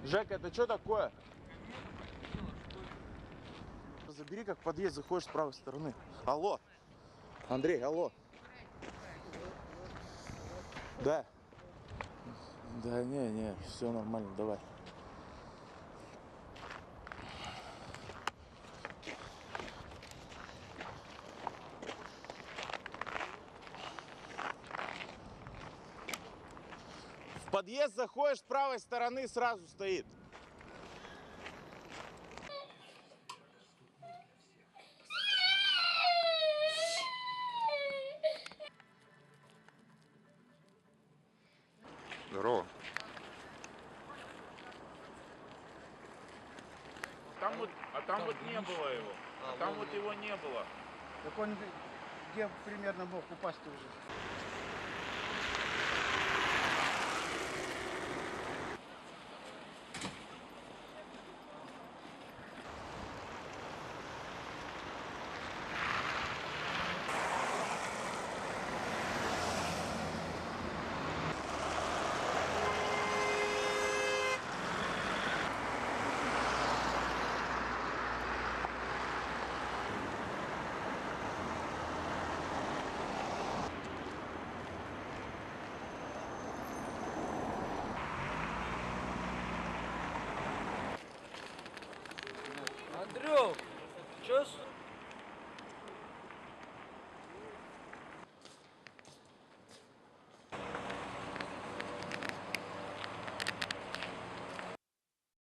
Жека, это что такое? Забери, как в подъезд заходишь с правой стороны. Алло. Андрей, алло. Да. Да не, все нормально, давай. В подъезд заходишь с правой стороны, сразу стоит. Здорово. Там вот не было его. Там вот его не было. Так он где примерно мог упасть-то уже? Андрюх, чё